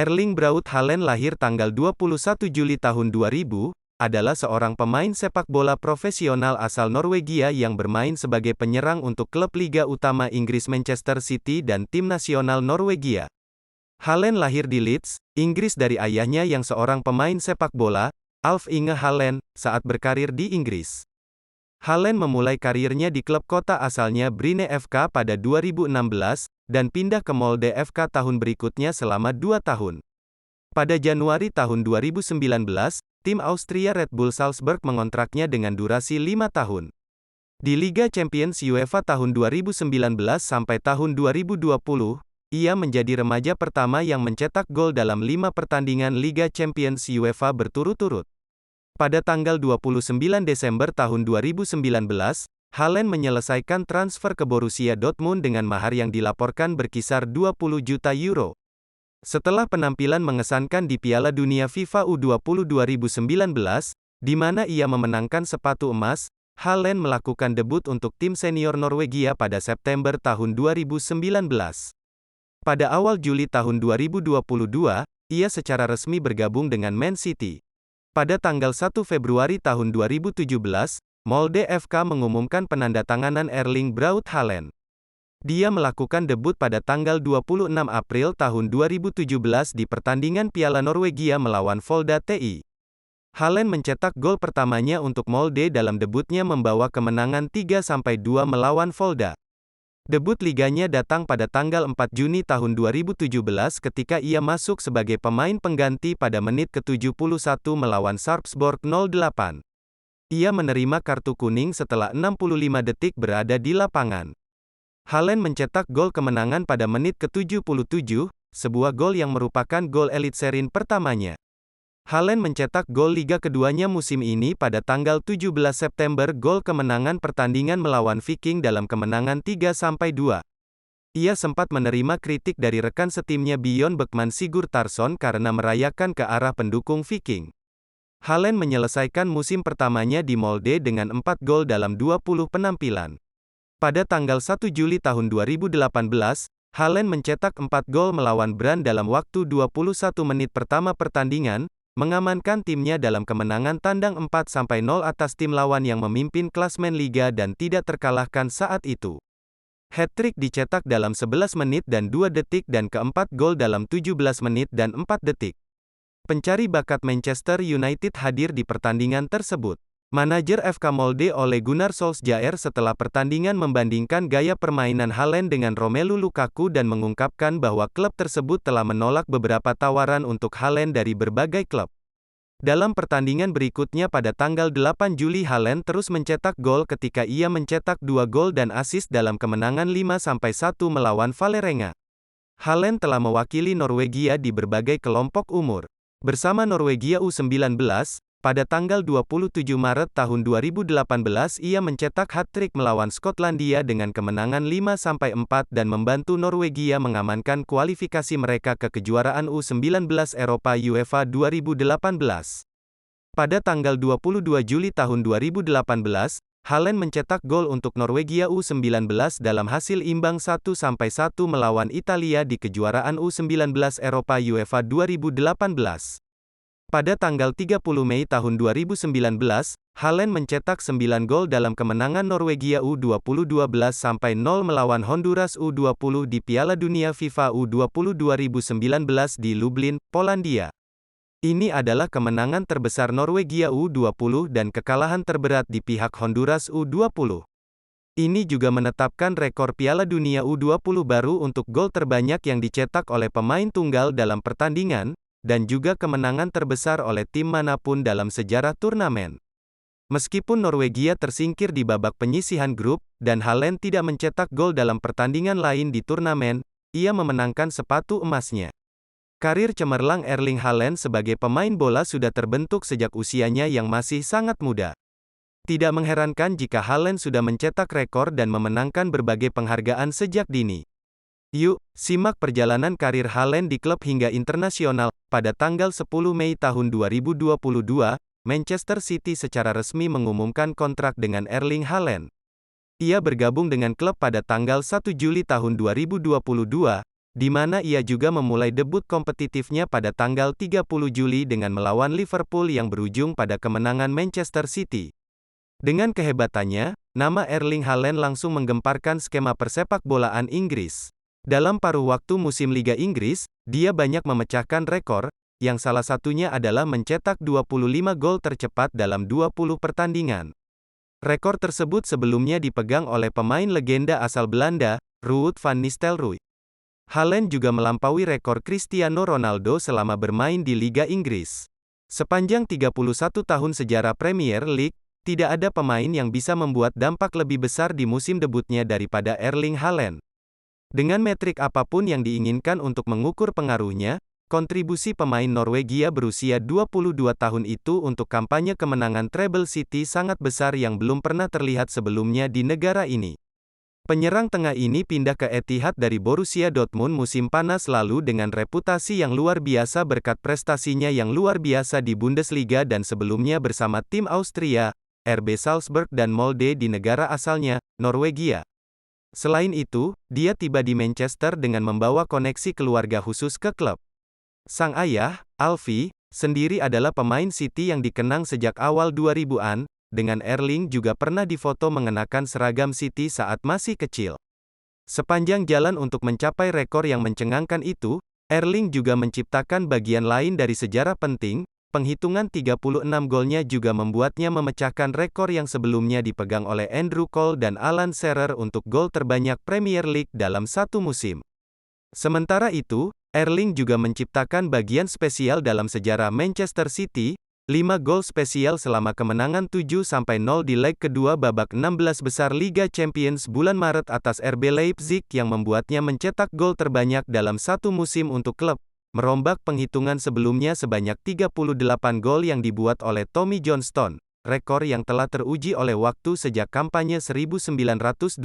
Erling Braut Haaland lahir tanggal 21 Juli tahun 2000, adalah seorang pemain sepak bola profesional asal Norwegia yang bermain sebagai penyerang untuk klub Liga Utama Inggris Manchester City dan tim nasional Norwegia. Haaland lahir di Leeds, Inggris dari ayahnya yang seorang pemain sepak bola, Alf Inge Haaland, saat berkarir di Inggris. Haaland memulai karirnya di klub kota asalnya Bryne FK pada 2016, dan pindah ke Molde FK tahun berikutnya selama 2 tahun. Pada Januari tahun 2019, tim Austria Red Bull Salzburg mengontraknya dengan durasi 5 tahun. Di Liga Champions UEFA tahun 2019 sampai tahun 2020, ia menjadi remaja pertama yang mencetak gol dalam 5 pertandingan Liga Champions UEFA berturut-turut. Pada tanggal 29 Desember tahun 2019, Haaland menyelesaikan transfer ke Borussia Dortmund dengan mahar yang dilaporkan berkisar 20 juta euro. Setelah penampilan mengesankan di Piala Dunia FIFA U20 2019, di mana ia memenangkan sepatu emas, Haaland melakukan debut untuk tim senior Norwegia pada September tahun 2019. Pada awal Juli tahun 2022, ia secara resmi bergabung dengan Man City. Pada tanggal 1 Februari tahun 2017, Molde FK mengumumkan penandatanganan Erling Braut Haaland. Dia melakukan debut pada tanggal 26 April tahun 2017 di pertandingan Piala Norwegia melawan Volda TI. Haaland mencetak gol pertamanya untuk Molde dalam debutnya membawa kemenangan 3-2 melawan Volda. Debut liganya datang pada tanggal 4 Juni tahun 2017 ketika ia masuk sebagai pemain pengganti pada menit ke-71 melawan Sarpsborg 08. Ia menerima kartu kuning setelah 65 detik berada di lapangan. Haaland mencetak gol kemenangan pada menit ke-77, sebuah gol yang merupakan gol Eliteserien pertamanya. Haaland mencetak gol liga keduanya musim ini pada tanggal 17 September, gol kemenangan pertandingan melawan Viking dalam kemenangan 3-2. Ia sempat menerima kritik dari rekan setimnya Bjørn Beckman Sigurtarsson karena merayakan ke arah pendukung Viking. Haaland menyelesaikan musim pertamanya di Molde dengan 4 gol dalam 20 penampilan. Pada tanggal 1 Juli tahun 2018, Haaland mencetak 4 gol melawan Brann dalam waktu 21 menit pertama pertandingan, mengamankan timnya dalam kemenangan tandang 4-0 atas tim lawan yang memimpin klasmen liga dan tidak terkalahkan saat itu. Hat-trick dicetak dalam 11 menit dan 2 detik dan keempat gol dalam 17 menit dan 4 detik. Pencari bakat Manchester United hadir di pertandingan tersebut. Manajer FK Molde Ole Gunnar Solskjaer setelah pertandingan membandingkan gaya permainan Haaland dengan Romelu Lukaku dan mengungkapkan bahwa klub tersebut telah menolak beberapa tawaran untuk Haaland dari berbagai klub. Dalam pertandingan berikutnya pada tanggal 8 Juli, Haaland terus mencetak gol ketika ia mencetak 2 gol dan assist dalam kemenangan 5-1 melawan Vålerenga. Haaland telah mewakili Norwegia di berbagai kelompok umur. Bersama Norwegia U19, pada tanggal 27 Maret tahun 2018 ia mencetak hat-trick melawan Skotlandia dengan kemenangan 5-4 dan membantu Norwegia mengamankan kualifikasi mereka ke kejuaraan U19 Eropa UEFA 2018. Pada tanggal 22 Juli tahun 2018, Haaland mencetak gol untuk Norwegia U19 dalam hasil imbang 1-1 melawan Italia di kejuaraan U19 Eropa UEFA 2018. Pada tanggal 30 Mei tahun 2019, Haaland mencetak 9 gol dalam kemenangan Norwegia U20 12-0 melawan Honduras U20 di Piala Dunia FIFA U20 2019 di Lublin, Polandia. Ini adalah kemenangan terbesar Norwegia U20 dan kekalahan terberat di pihak Honduras U20. Ini juga menetapkan rekor Piala Dunia U20 baru untuk gol terbanyak yang dicetak oleh pemain tunggal dalam pertandingan, dan juga kemenangan terbesar oleh tim manapun dalam sejarah turnamen. Meskipun Norwegia tersingkir di babak penyisihan grup, dan Haaland tidak mencetak gol dalam pertandingan lain di turnamen, ia memenangkan sepatu emasnya. Karir cemerlang Erling Haaland sebagai pemain bola sudah terbentuk sejak usianya yang masih sangat muda. Tidak mengherankan jika Haaland sudah mencetak rekor dan memenangkan berbagai penghargaan sejak dini. Yuk, simak perjalanan karir Haaland di klub hingga internasional. Pada tanggal 10 Mei tahun 2022, Manchester City secara resmi mengumumkan kontrak dengan Erling Haaland. Ia bergabung dengan klub pada tanggal 1 Juli tahun 2022, di mana ia juga memulai debut kompetitifnya pada tanggal 30 Juli dengan melawan Liverpool yang berujung pada kemenangan Manchester City. Dengan kehebatannya, nama Erling Haaland langsung menggemparkan skema persepakbolaan Inggris. Dalam paruh waktu musim Liga Inggris, dia banyak memecahkan rekor, yang salah satunya adalah mencetak 25 gol tercepat dalam 20 pertandingan. Rekor tersebut sebelumnya dipegang oleh pemain legenda asal Belanda, Ruud van Nistelrooy. Haaland juga melampaui rekor Cristiano Ronaldo selama bermain di Liga Inggris. Sepanjang 31 tahun sejarah Premier League, tidak ada pemain yang bisa membuat dampak lebih besar di musim debutnya daripada Erling Haaland. Dengan metrik apapun yang diinginkan untuk mengukur pengaruhnya, kontribusi pemain Norwegia berusia 22 tahun itu untuk kampanye kemenangan treble City sangat besar yang belum pernah terlihat sebelumnya di negara ini. Penyerang tengah ini pindah ke Etihad dari Borussia Dortmund musim panas lalu dengan reputasi yang luar biasa berkat prestasinya yang luar biasa di Bundesliga dan sebelumnya bersama tim Austria, RB Salzburg dan Molde di negara asalnya, Norwegia. Selain itu, dia tiba di Manchester dengan membawa koneksi keluarga khusus ke klub. Sang ayah, Alfie, sendiri adalah pemain City yang dikenang sejak awal 2000-an, dengan Erling juga pernah difoto mengenakan seragam City saat masih kecil. Sepanjang jalan untuk mencapai rekor yang mencengangkan itu, Erling juga menciptakan bagian lain dari sejarah penting. Penghitungan 36 golnya juga membuatnya memecahkan rekor yang sebelumnya dipegang oleh Andrew Cole dan Alan Shearer untuk gol terbanyak Premier League dalam satu musim. Sementara itu, Erling juga menciptakan bagian spesial dalam sejarah Manchester City, 5 gol spesial selama kemenangan 7-0 di leg kedua babak 16 besar Liga Champions bulan Maret atas RB Leipzig yang membuatnya mencetak gol terbanyak dalam satu musim untuk klub, merombak penghitungan sebelumnya sebanyak 38 gol yang dibuat oleh Tommy Johnston, rekor yang telah teruji oleh waktu sejak kampanye 1928/29.